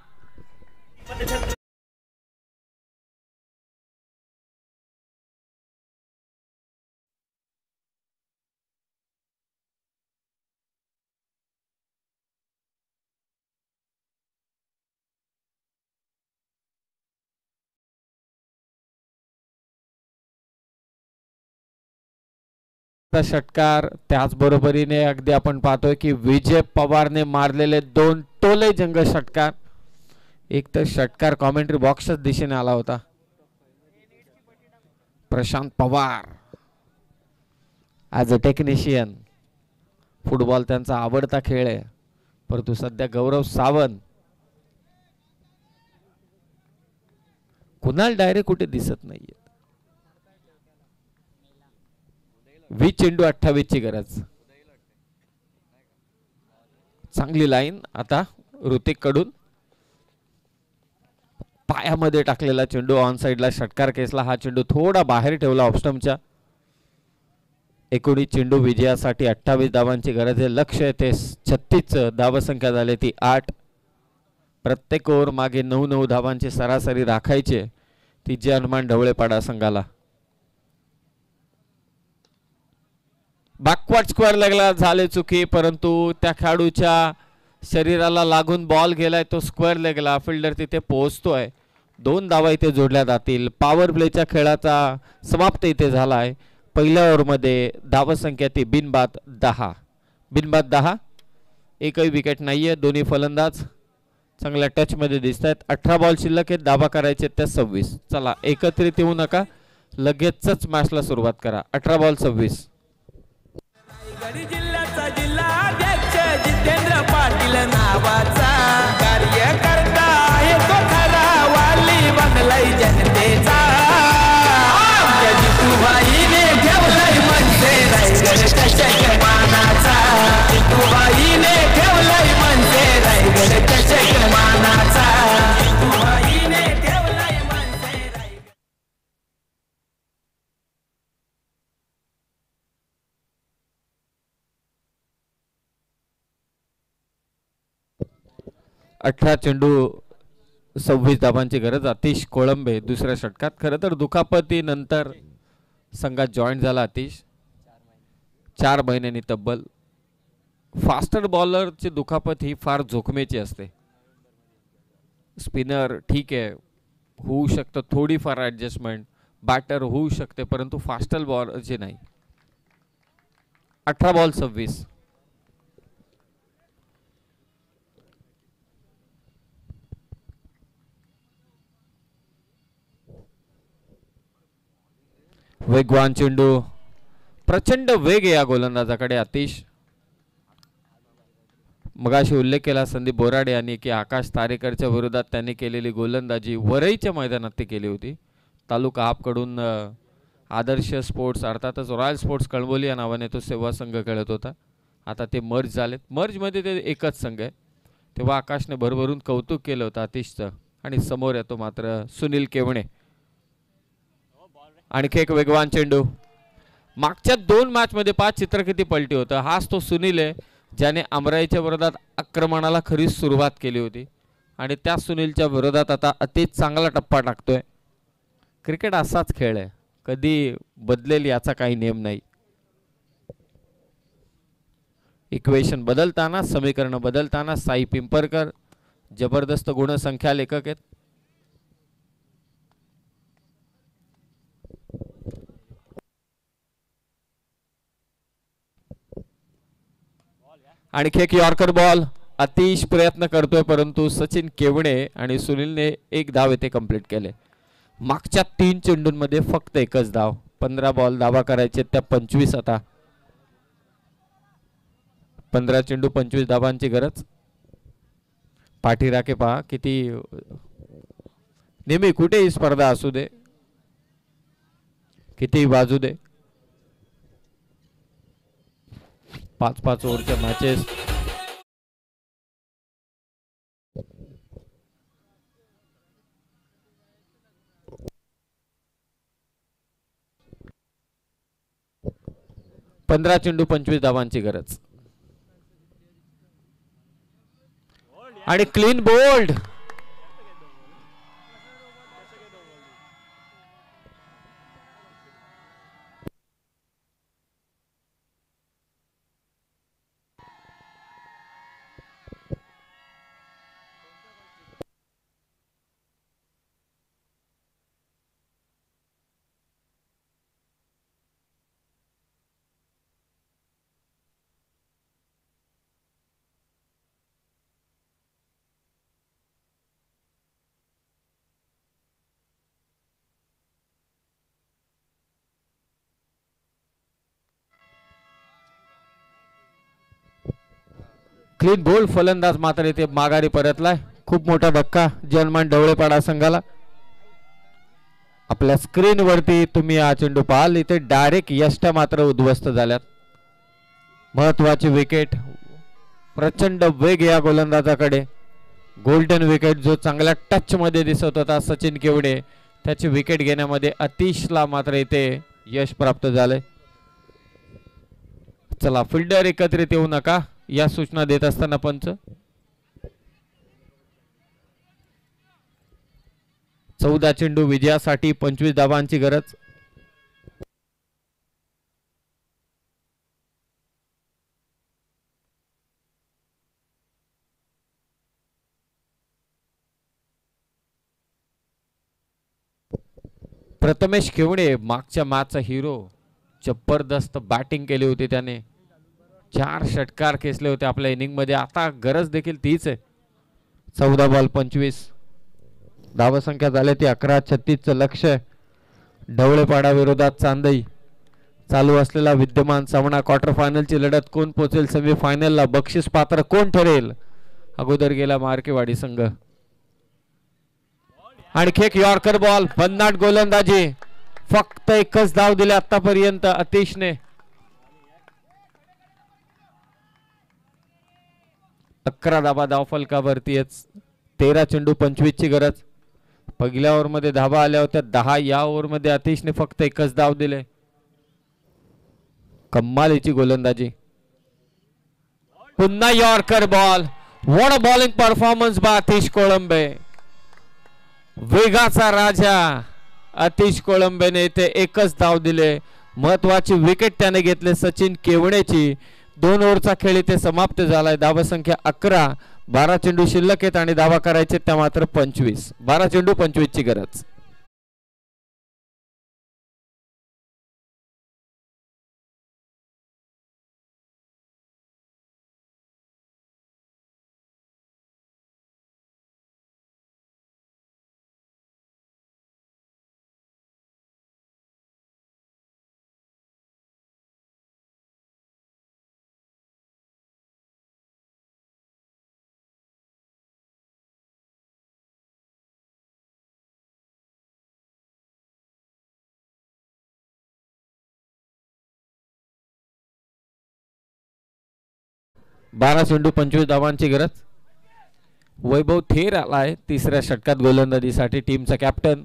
B: षटकार. त्याचबरोबरीने अगदी आपण पाहतोय की विजय पवारने मारलेले 2 टोले जंग षटकार. एक तर षटकार कॉमेंट्री बॉक्सच दिशेने आला होता. Prashant Pawar as a technician football त्यांचा आवडता खेळ आहे, परंतु सध्या गौरव सावंत कुणाल डायरे कुठे दिसत नाहीये. 20 चेंडू 28 ची गरज. चांगली लाईन आता ऋतिक कडून, पायामध्ये टाकलेला चेंडू ऑन साइडला षटकार केसला. हा चेंडू थोडा बाहेर ठेवला ऑफस्टम्पच्या. 19 चेंडू विजयासाठी 28 धावांची गरज आहे. लक्ष आहे ते 36 धावसंख्या झाली ती 8. प्रत्येक ओव्हर मागे 9 धावांची सरासरी राखायचे ती जे हनुमान ढवळेपाडा संघाला. बॅकवर्ड स्क्वेअर लेगला झाले चुकी, परंतु त्या खेळाडूच्या शरीराला लागून बॉल गेलाय तो स्क्वेअर लेगला. फिल्डर तिथे पोहोचतोय. 2 धावा इथे जोडल्या जातील. पॉवर प्लेच्या खेळाचा समाप्त इथे झालाय. पहिल्या ओव्हरमध्ये धावसंख्या ती बिनबाद 10. बिनबाद 10. एकही विकेट नाहीये. दोन्ही फलंदाज चांगल्या टच मध्ये दिसत आहेत. 18 बॉल शिल्लक आहेत. धावा करायचे त्या 26. चला एकत्रित येऊ नका, लगेचच मॅचला सुरुवात करा. 18 बॉल 26.
C: जिल्ह्याचा जिल्हाध्यक्ष जितेंद्र पाटील नावाचा कार्यकर्ता आहे तो खरा वाली बंगलाई जनतेचा. आमच्या जितूबाईने ठेवलाय मनसे रायगड चषक मानाचा. जितूबाईने ठेवलाय मनसे रायगड चषक मानाचा. जितूबाईने ठेवलाय मनसे रायगड.
B: 18 चेंडू 26 धावांची गरज. आतिश कोळंबे दुसऱ्या षटकात. खरं तर दुखापतीनंतर संघात जॉईन झाला आतिश 4 महिन्यांनी तब्बल. फास्टर बॉलरची दुखापत ही फार जोखमीची असते. स्पिनर ठीक आहे, होऊ शकतं थोडीफार ॲडजस्टमेंट, बॅटर होऊ शकते, परंतु फास्टर बॉलरची नाही. 18 बॉल 26. वेगवान चेंडू, प्रचंड वेग या गोलंदाजाकडे. आतिश मगाशी उल्लेख केला संदीप बोराडे यांनी की आकाश तारेकरच्या विरोधात त्यांनी केलेली गोलंदाजी वरईच्या मैदानात ते केली होती. तालुका आपकडून आदर्श स्पोर्ट्स अर्थातच रॉयल स्पोर्ट्स कळंबोली या नावाने तो सेवा संघ खेळत होता. आता ते मर्ज झालेत. मर्जमध्ये ते एकच संघ आहे. तेव्हा आकाशने भरभरून कौतुक केलं होतं आतिशचं. आणि समोर येतो मात्र सुनील केवणे. आणखी एक वेगवान चेंडू. मागच्या 2 मॅचमध्ये 5 चित्र किती पलटी होतं. हाच तो सुनील आहे ज्याने अमराईच्या विरोधात आक्रमणाला खरी सुरुवात केली होती आणि त्या सुनीलच्या विरोधात आता अति चांगला टप्पा टाकतोय. क्रिकेट असाच खेळ आहे, कधी बदलेल याचा काही नियम नाही. इक्वेशन बदलताना, समीकरण बदलताना साई पिंपरकर जबरदस्त गुणसंख्या लेखक आहेत. आणखी एक यॉर्कर बॉल. अतिश प्रयत्न करतोय परंतु सचिन केवणे आणि सुनीलने 1 धाव येथे कंप्लीट केले. मागच्या 3 चेंडूंमध्ये फक्त 1च धाव. 15 बॉल धावा करायचे त्या 25. आता 15 चेंडू 25 धावांची गरज. पाठीराखे पहा किती. नेहमी कुठेही स्पर्धा असू दे, किती बाजू दे, 5-5 ओव्हरच्या मॅचेस. पंधरा चेंडू 25 धावांची गरज. आणि क्लीन बोल्ड. क्लीन बोल्ड फलंदाज मात्र इथे माघारी परतलाय. खूप मोठा धक्का जनमान ढवळेपाडा संघाला. आपल्या स्क्रीन वरती तुम्ही हा चेंडू पाहाल, इथे डायरेक्ट यष्ट्या मात्र उद्ध्वस्त झाल्यात. महत्वाची विकेट, प्रचंड वेग या गोलंदाजाकडे. गोल्डन विकेट जो चांगल्या टच मध्ये दिसत होता सचिन केवडे, त्याची विकेट घेण्यामध्ये अतिशला मात्र इथे यश प्राप्त झाले. चला फिल्डर एकत्रित येऊ नका या सूचना देत असताना पंच. 14 चेंडू विजयासाठी 25 धावांची गरज. प्रथमेश केवडे मागच्या मॅचचा हिरो, जबरदस्त बॅटिंग केली होती त्याने. 4 षटकार खेचले होते आपल्या इनिंग मध्ये. आता गरज देखील तीच आहे. 14 बॉल 25 धावसंख्या झाली ती 11. 36चं लक्ष. ढवळेपाडा विरोधात चांदई चालू असलेला विद्यमान सामना. क्वार्टर फायनलची लढत कोण पोहोचेल सेमी फायनलला, बक्षीस पात्र कोण ठरेल, अगोदर गेला मार्केवाडी संघ. आणखी एक यॉर्कर बॉल, भन्नाट गोलंदाजी. फक्त एकच धाव दिले आतापर्यंत अतिशने. 11 धाबा धाव फलकावरती. 13 चेंडू 25 ची गरज. पहिल्या ओव्हर मध्ये धाबा आल्या होत्या 10. या ओव्हर मध्ये अतिशने फक्त एकच धाव दिले. कमालीची गोलंदाजी. पुन्हा yorker ball. What a bowling performance by Atish Kolambe. वेगाचा राजा आतिश कोळंबेने इथे एकच धाव दिले. महत्वाची विकेट त्याने घेतले सचिन केवडेची. 2 ओव्हरचा खेळ इथे समाप्त झालाय. धावसंख्या 11. 12 चेंडू शिल्लक आहेत आणि धावा करायचे त्या मात्र 25. 12 चेंडू 25 ची गरज. बारा चेंडू 25 धावांची गरज. वैभव थेर आलाय 3ऱ्या षटकात गोलंदाजीसाठी. टीमचा कॅप्टन.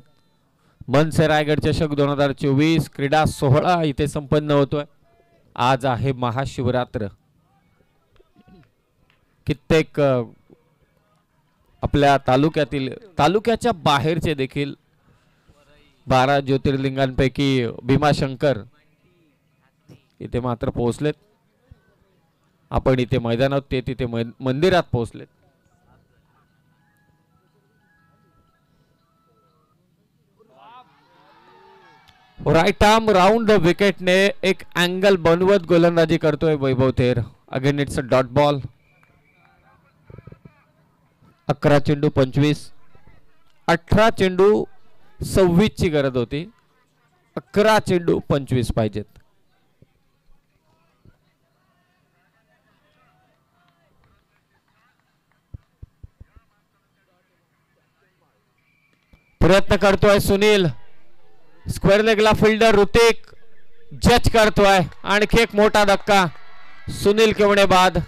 B: मनसे रायगड चषक 2024 क्रीडा सोहळा इथे संपन्न होतोय. आज आहे महाशिवरात्र. कित्येक आपल्या तालुक्याच्या बाहेरचे देखील 12 ज्योतिर्लिंगांपैकी भीमाशंकर इथे मात्र पोहोचलेत. आपण इथे मैदानात, ते तिथे मंदिरात पोहोचलेत. राईट आर्म राऊंड द विकेटने एक अँगल बनवत गोलंदाजी करतोय वैभव थेर. Again it's a dot ball. 11 चेंडू 25. 18 चेंडू 26 ची गरज होती. 11 चेंडू 25 पाहिजेत. प्रयत्न करतोय सुनील. स्क्वेअर लेगला फिल्डर ऋतिक जज करतोय. आणखी एक मोठा धक्का. सुनील केवडे बाद.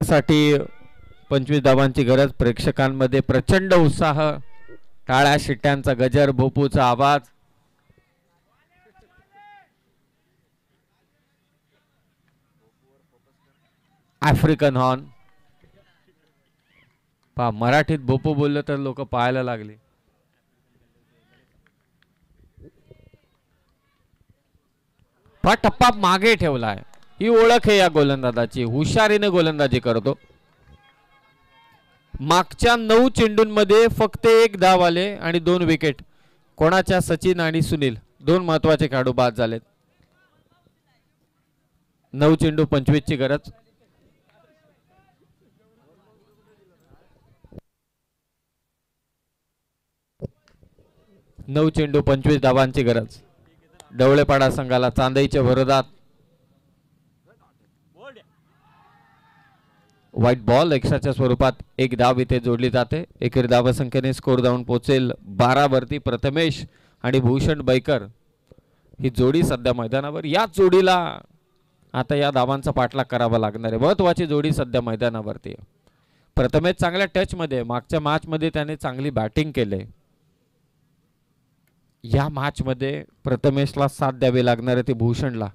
B: साठी 25 धावांची गरज. प्रेक्षकांमध्ये प्रचंड उत्साह. टाळ्या शिट्ट्यांचा गजर, भोपूचा आवाज. African horn. पहा मराठीत बोपो बोललं तर लोक पाहायला लागले. पहा टप्पा मागे ठेवलाय. ही ओळख आहे या गोलंदाजाची. हुशारीने गोलंदाजी करतो. मागच्या 9 चेंडूंमध्ये फक्त 1 धाव आले आणि 2 विकेट. कोणाच्या? सचिन आणि सुनील. 2 महत्वाचे खेळाडू बाद झालेत. 9 चेंडू 25 ची गरज. नऊ चेंडू 25 धावांची गरज. डवळेपाडा संघाला चांदईच्या विरोधात. व्हाईट बॉल एक्स्ट्राच्या स्वरूपात 1 धाव इथे जोडली जाते. एकेरी धावसंख्येने स्कोर जाऊन पोहोचेल 12 वरती. प्रथमेश आणि भूषण बैकर ही जोडी सध्या मैदानावर. याच जोडीला आता या धावांचा पाठलाग करावा लागणार आहे. महत्वाची जोडी सध्या मैदानावरती. प्रथमेश चांगल्या टच मध्ये. मागच्या मॅच मध्ये त्याने चांगली बॅटिंग केले. या मॅच मध्ये प्रथमेशला साथ द्यावी लागणार आहे ती भूषणला.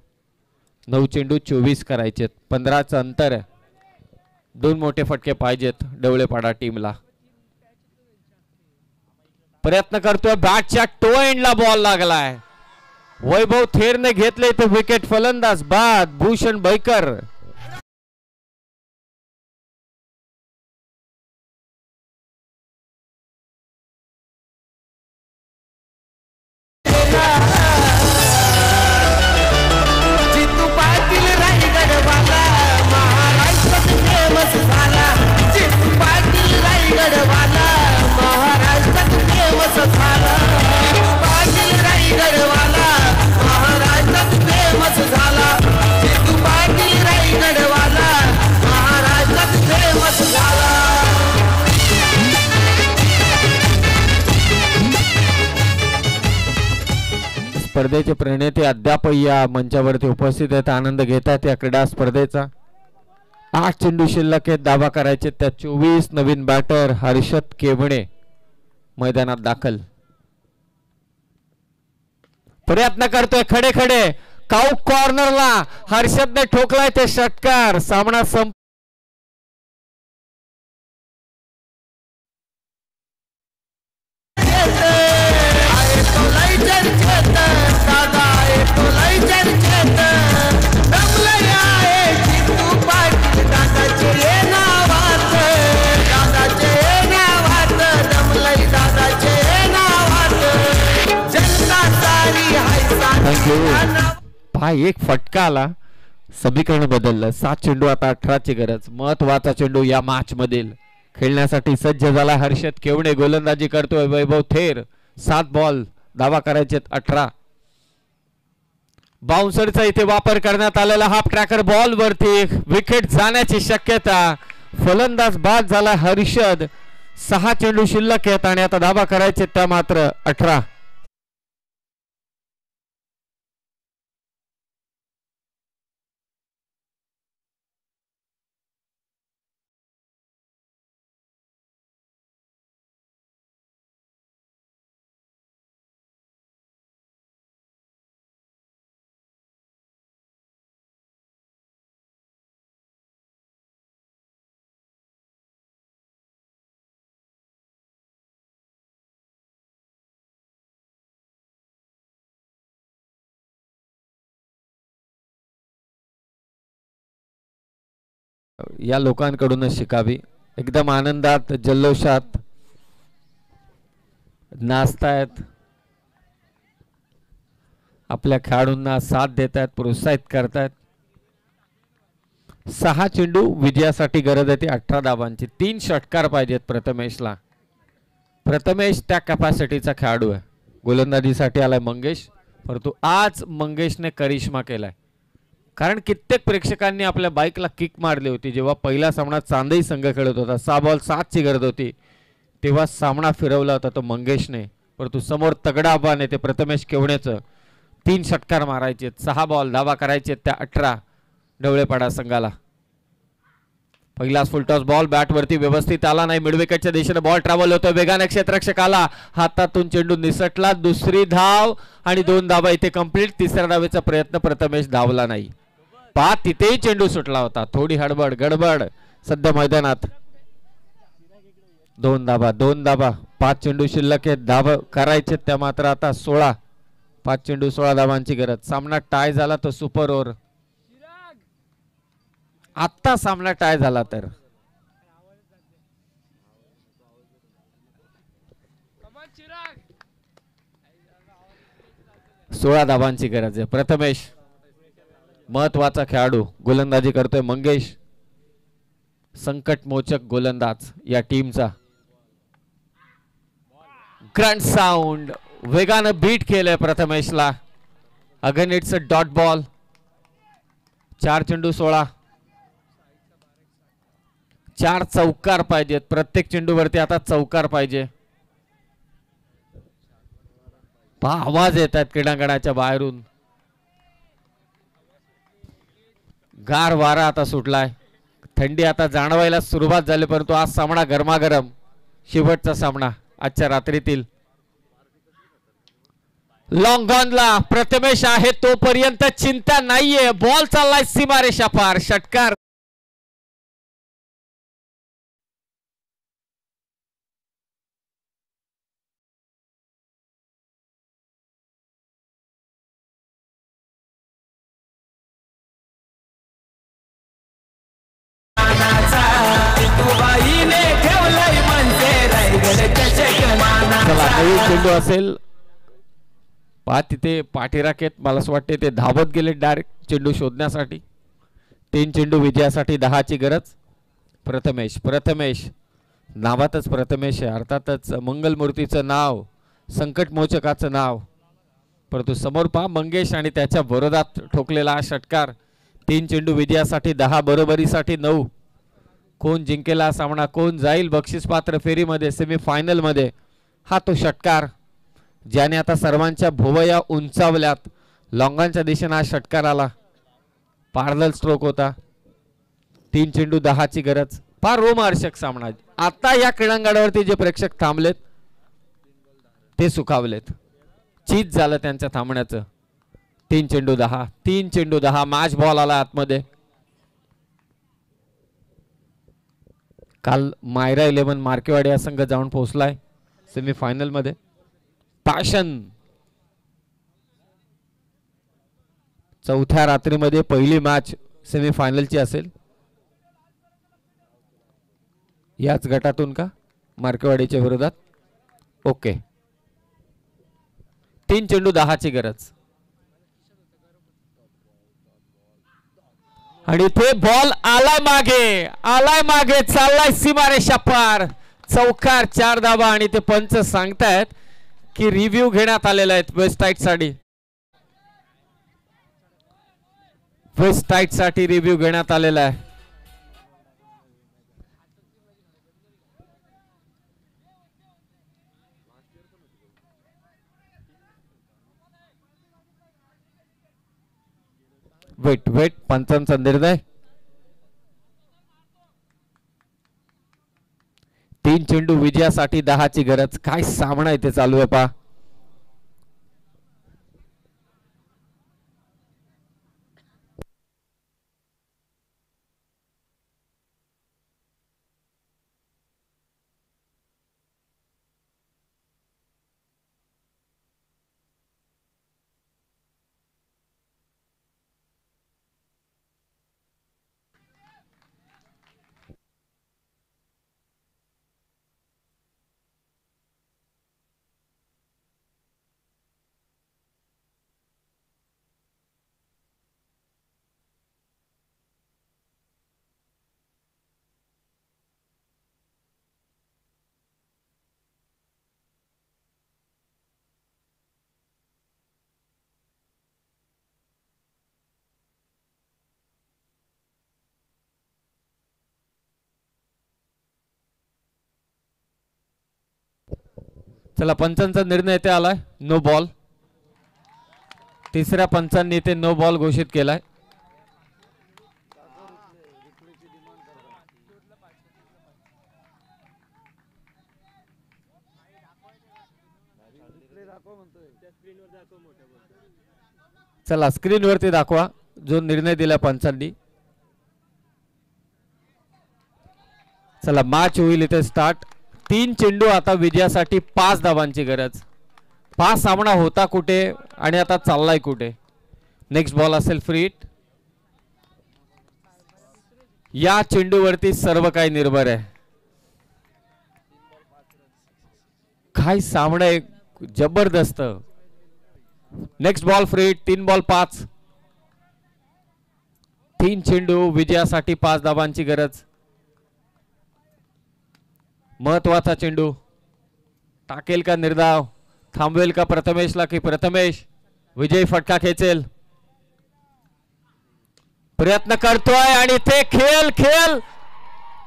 B: 9 चेंडू 24 करायचे. 15चं अंतर आहे. 2 मोठे फटके पाहिजेत डवळेपाडा टीमला. प्रयत्न करतोय. बॅटच्या टो एंडला बॉल लागलाय. वैभव थेरने घेतले ते विकेट. फलंदाज बाद भूषण बैकर. स्पर्धेचे प्रणेते अद्याप या मंचावरती उपस्थित आहेत. आनंद घेत आहेत या क्रीडा स्पर्धेचा. 8 चेंडू शिल्लक आहेत. धावा करायचे त्या 24. नवीन बॅटर हर्षद केवणे मैदानात दाखल. प्रयत्न करतोय खडे खडे. काऊ कॉर्नरला हर्षदने ठोकलाय ते षटकार. सामना संप. पहा एक फटका आला. समीकरण बदललं. 7 चेंडू आता 18 ची गरज. महत्वाचा चेंडू या मॅच मधील. खेळण्यासाठी सज्ज झाला हर्षद केवणे. गोलंदाजी करतोय वैभव थेर. 7 बॉल. धावा करायचे 18. बाउन्सरचा इथे वापर करण्यात आलेला हाफ ट्रॅकर बॉल वरती विकेट जाण्याची शक्यता. फलंदाज बाद झाला हर्षद. 6 चेंडू शिल्लक आहेत आणि आता धावा करायचे त्या मात्र 18. या लोकांकडूनच शिकावी. एकदम आनंदात जल्लोषात नाचतायत. आपल्या खेळाडूंना साथ देत आहेत. प्रोत्साहित करतायत. 6 चेंडू विजयासाठी गरज आहे ती 18 धावांची. 3 षटकार पाहिजेत प्रथमेशला. प्रथमेश त्या कॅपॅसिटीचा खेळाडू आहे. गोलंदाजीसाठी आलाय मंगेश. परंतु आज मंगेशने करिश्मा केलाय. कारण कित्येक प्रेक्षकांनी आपल्या बाईकला किक मारली होती जेव्हा पहिला सामना चांदई संघ खेळत होता. 6 बॉल 7 ची गरज होती. तेव्हा सामना फिरवला होता तो मंगेशने. परंतु समोर तगडा आव्हान आहे ते प्रथमेश केवणेचं. 3 षटकार मारायचे. 6 बॉल. धावा करायचे त्या 18 डवळेपाडा संघाला. पहिलाच फुलटॉस बॉल बॅट वरती व्यवस्थित आला नाही. मिड विकेटच्या दिशेने बॉल ट्रॅव्हल होतो. वेगाने क्षेत्ररक्षकाला हातातून चेंडू निसटला. दुसरी धाव आणि 2 धावा इथे कंप्लीट. तिसऱ्या धावेचा प्रयत्न प्रथमेश धावला नाही. तिथेही चेंडू सुटला होता. थोडी हडबड गडबड सध्या मैदानात. 2 धाबा 5 चेंडू शिल्लक आहेत. धाब करायचे त्या मात्र आता 16. 5 चेंडू 16 धाबांची गरज. सामना टाय झाला तर सुपर ओव्हर. आत्ता सामना टाय झाला तर 16 धाबांची गरज आहे. प्रथमेश महत्वाचा खेळाडू गोलंदाजी करतोय. मंगेश संकटमोचक गोलंदाज या टीमचा. ग्रँड साऊंड वेगानं बीट केलंय प्रथमेशला. Again it's a dot ball. 4 चेंडू 16. 4 चौकार पाहिजेत. प्रत्येक चेंडूवरती आता चौकार पाहिजे. पहा आवाज येत आहेत क्रीडांगणाच्या बाहेरून. गार वारा आता सुटलाय. थंडी आता जाणवायला सुरुवात झाली. परंतु आज सामना गरमागरम. शेवटचा सामना आजच्या रात्रीतील. लॉंग ऑनला प्रथमेश आहे तोपर्यंत चिंता नाहीये. बॉल चाललाय सीमारेषा पार. षटकार. चेंडू असेल. पहा तिथे पाठीराखेत मला असं वाटते ते धावत गेले डायरेक्ट चेंडू शोधण्यासाठी. 3 चेंडू विजयासाठी 10 ची गरज. प्रथमेश नावातच प्रथमेश आहे. अर्थातच मंगलमूर्तीचं नाव, संकटमोचकाचं नाव. परंतु समोर पहा मंगेश आणि त्याच्या विरोधात ठोकलेला हा षटकार. 3 चेंडू विजयासाठी 10 बरोबरीसाठी 9. कोण जिंकेल हा सामना, कोण जाईल बक्षीसपात्र फेरीमध्ये सेमीफायनल मध्ये, हा तो षटकार ज्याने आता सर्वांच्या भुवया उंचावल्यात. लॉंगांच्या दिशेने हा षटकार आला. पॅरलल स्ट्रोक होता. 3 चेंडू 10 ची गरज. फार रोमहर्षक सामना. आता या क्रीडांगणावरती जे प्रेक्षक थांबलेत ते सुखावलेत. चीज झालं त्यांच्या थांबण्याचं. 3 चेंडू 10. 3 चेंडू 10. मॅच बॉल आला आतमध्ये. काल मायरा 11 मार्केवाडी हा संघ जाऊन पोहोचलाय सेमीफायनल मध्ये. पॅशन चौथ्या रात्रीमध्ये पहिली मॅच सेमीफायनलची असेल. याच गटातून का मार्केवाडीच्या विरोधात. ओके. 3 चेंडू 10 ची गरज. आणि ते बॉल आलाय मागे चाललाय सीमारेषा पार. चौकार 4 धाबा. आणि ते पंच सांगतायत की रिव्ह्यू घेण्यात आलेला आहे वेस्ट साठी रिव्ह्यू घेण्यात आलेला आहे. वेट पंचांचा निर्णय. 3 चेंडू विजयासाठी 10 ची गरज. काय सामना इथे चालू आहे पहा. चला पंचांचा निर्णय इथे आलाय. No ball. तिसऱ्या पंचांनी इथे नो बॉल घोषित केलाय. चला स्क्रीनवरती दाखवा. जो निर्णय दिला पंचांनी. चला मॅच होईल इथे स्टार्ट. 3 चेंडू आता विजयासाठी 5 धावांची गरज. 5 सामना होता कुठे आणि आता चाललाय कुठे. नेक्स्ट बॉल असेल फ्री हिट. या चेंडूवरती सर्व काही निर्भर आहे. काय सामना आहे जबरदस्त. Next ball free hit. 3 ball 5. 3 चेंडू विजयासाठी 5 धावांची गरज. महत्वाचा चेंडू. टाकेल का निर्धाव. थांबवेल का प्रथमेशला की प्रथमेश विजयी फटका खेचेल. प्रयत्न करतोय आणि ते खेळ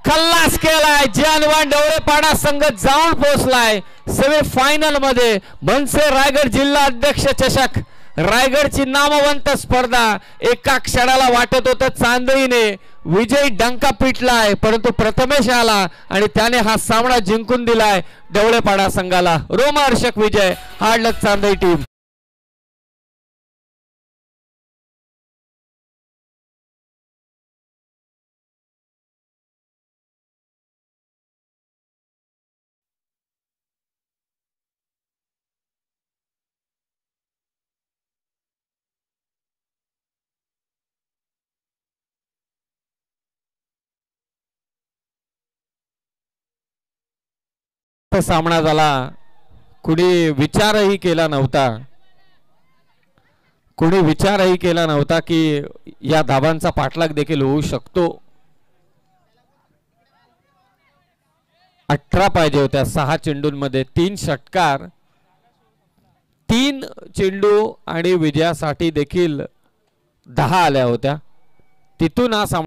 B: खल्लास केलाय. जानवान डवळेपाडा संघ जाऊन पोहोचलाय सेमीफायनल मध्ये. मनसे रायगड जिल्हा अध्यक्ष चषक रायगडची नामवंत स्पर्धा. एका क्षणाला वाटत होतं चांदईने विजयी डंका पिटलाय, परंतु प्रथमेश आला आणि त्याने हा सामना जिंकून दिलाय डवळेपाडा संघाला. रोमहर्षक विजय. हार्ड लक चांदई टीम. सामना झाला. कुणी विचारही केला नव्हता की या धावांचा पाठलाग देखील होऊ शकतो. 18 पाहिजे होत्या 6 चेंडूंमध्ये. 3 षटकार, 3 चेंडू आणि विजयासाठी देखील 10 आल्या होत्या. तिथून हा सामना